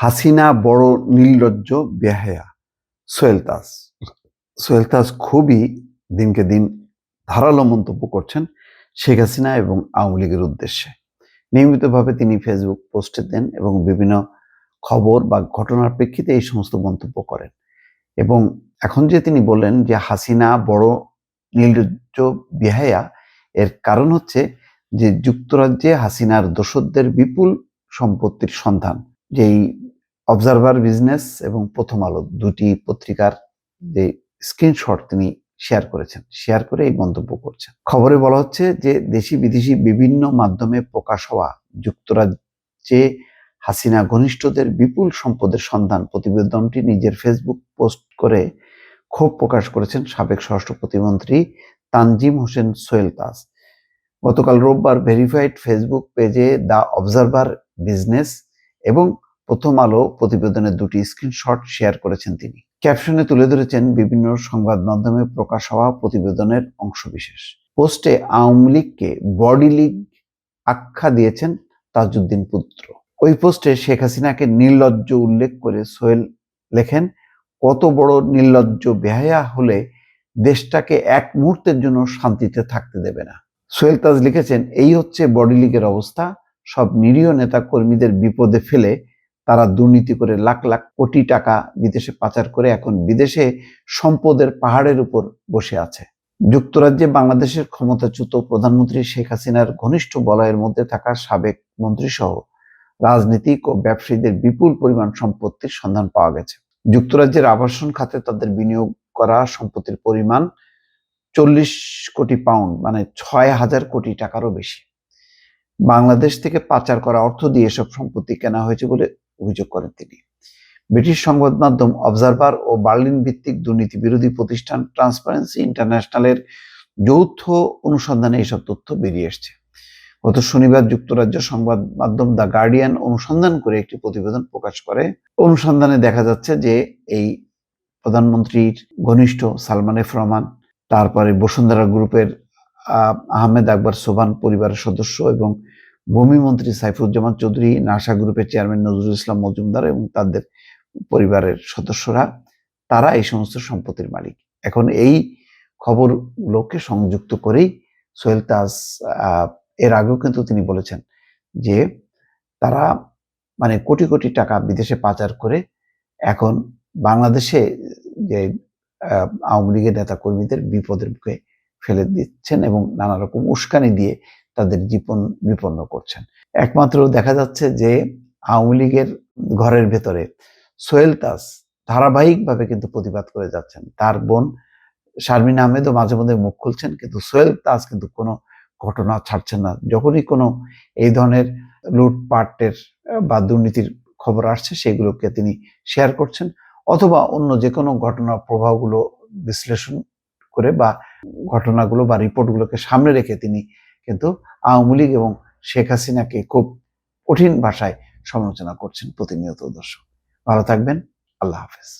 হাসিনা বড় নির্লজ্জ বেহায়া। সোহেল তাজ সোহেল তাজ খুবই দিনকে দিন ধারালো মন্তব্য করছেন শেখ হাসিনা এবং আওয়ামী লীগের উদ্দেশ্যে। নিয়মিতভাবে তিনি ফেসবুক পোস্টে দেন এবং বিভিন্ন খবর বা ঘটনার প্রেক্ষিতে এই সমস্ত মন্তব্য করেন। এবং এখন যে তিনি বললেন যে হাসিনা বড় নির্লজ্জ বেহায়া, এর কারণ হচ্ছে যে যুক্তরাজ্যে হাসিনার দোসরদের বিপুল সম্পত্তির সন্ধান, যেই অবজারভার বিজনেস এবং প্রথম আলো দুটি পত্রিকার যে স্ক্রিনশট তিনি শেয়ার করে এই মন্তব্য করছেন। খবরে বলা হচ্ছে যে দেশি বিদেশি বিভিন্ন মাধ্যমে প্রকাশ হওয়া যুক্তরাজ্যে হাসিনা ঘনিষ্ঠদের বিপুল সম্পদের সন্ধান প্রতিবেদনটি নিজের ফেসবুক পোস্ট করে ক্ষোভ প্রকাশ করেছেন সাবেক স্বরাষ্ট্র প্রতিমন্ত্রী তানজিম হোসেন সোহেল তাজ। গতকাল রোববার ভেরিফাইড ফেসবুক পেজে দ্য অবজারভার বিজনেস এবং প্রথম আলো প্রতিবেদনের দুটি স্ক্রিনশট শেয়ার করেছেন তিনি। ক্যাপশনে তুলে ধরেছেন বিভিন্ন সংবাদ মাধ্যমে প্রকাশ হওয়া প্রতিবেদনের অংশবিশেষ। পোস্টে আওয়ামী লীগকে বডি লীগ আখ্যা দিয়েছেন তাজউদ্দিন পুত্র। ওই পোস্টে শেখ হাসিনাকে নির্লজ্জ উল্লেখ করে সোহেল লেখেন, কত বড় নির্লজ্জ বেহায়া হলে দেশটাকে এক মুহূর্তের জন্য শান্তিতে থাকতে দেবে না। সোহেল তাজ লিখেছেন, এই হচ্ছে বডি লীগের অবস্থা। সব নিরীহ নেতা কর্মীদের বিপদে ফেলে তারা দুর্নীতি করে লাখ লাখ কোটি টাকা বিদেশে পাচার করে এখন বিদেশে সম্পদের পাহাড়ের উপর বসে আছে। যুক্তরাজ্যে বাংলাদেশের ক্ষমতাচ্যুত প্রধানমন্ত্রী শেখ হাসিনার ঘনিষ্ঠ বলয়ের মধ্যে থাকা সাবেক মন্ত্রী সহ রাজনীতিক ও ব্যবসায়ীদের বিপুল পরিমাণ সম্পত্তির সন্ধান পাওয়া গেছে। যুক্তরাজ্যের আবাসন খাতে তাদের বিনিয়োগ করা সম্পত্তির পরিমাণ 40 কোটি পাউন্ড, মানে 6,000 কোটি টাকারও বেশি। বাংলাদেশ থেকে পাচার করা অর্থ দিয়ে এসব সম্পত্তি কেনা হয়েছে বলে অভিযোগ করেন তিনি। ব্রিটিশ সংবাদ মাধ্যম অবজারভার ও বার্লিন ভিত্তিক দুর্নীতি বিরোধী প্রতিষ্ঠান ট্রান্সপারেন্সি ইন্টারন্যাশনালের যৌথ অনুসন্ধানে এসব তথ্য বেরিয়ে এসছে। গত শনিবার যুক্তরাজ্য সংবাদ মাধ্যম দ্য গার্ডিয়ান অনুসন্ধান করে একটি প্রতিবেদন প্রকাশ করে। অনুসন্ধানে দেখা যাচ্ছে যে এই প্রধানমন্ত্রীর ঘনিষ্ঠ সালমান এফ রহমান, তারপরে বসুন্ধরা গ্রুপের আহমেদ আকবর সোবহান পরিবারের সদস্য এবং ভূমিমন্ত্রী সাইফুজ্জামান চৌধুরী, নাসা গ্রুপের চেয়ারম্যান নজরুল ইসলাম মজুমদার এবং তাদের পরিবারের সদস্যরা, তারা এই সমস্ত সম্পত্তির মালিক। এখন এই খবরগুলোকে সংযুক্ত করেই সোহেল তাজ এর আগেও কিন্তু তিনি বলেছেন যে তারা মানে কোটি কোটি টাকা বিদেশে পাচার করে এখন বাংলাদেশে যে আওয়ামী লীগের নেতা কর্মীদের বিপদের মুখে ফেলে দিচ্ছেন এবং নানা রকম উস্কানি দিয়ে তাদের জীবন বিপন্ন করছেন। একমাত্র দেখা যাচ্ছে যে আওয়ামী লীগের ঘরের ভেতরে সোহেল তাজ ধারাবাহিকভাবে কিন্তু প্রতিবাদ করে যাচ্ছেন। তার বোন শারমিন আহমেদও মাঝে মধ্যে মুখ খুলছেন, কিন্তু সোহেল তাজ কিন্তু কোনো ঘটনা ছাড়ছেন না। যখনই কোনো এই ধরনের লুটপাটের বা দুর্নীতির খবর আসছে সেগুলোকে তিনি শেয়ার করছেন, অথবা অন্য যে কোনো ঘটনার প্রভাবগুলো বিশ্লেষণ করে বা ঘটনাগুলো বা রিপোর্টগুলোকে সামনে রেখে তিনি কিন্তু আওয়ামী লীগ এবং শেখ হাসিনাকে খুব কঠিন ভাষায় সমালোচনা করছেন প্রতিনিয়ত। দর্শক ভালো থাকবেন, আল্লাহ হাফেজ।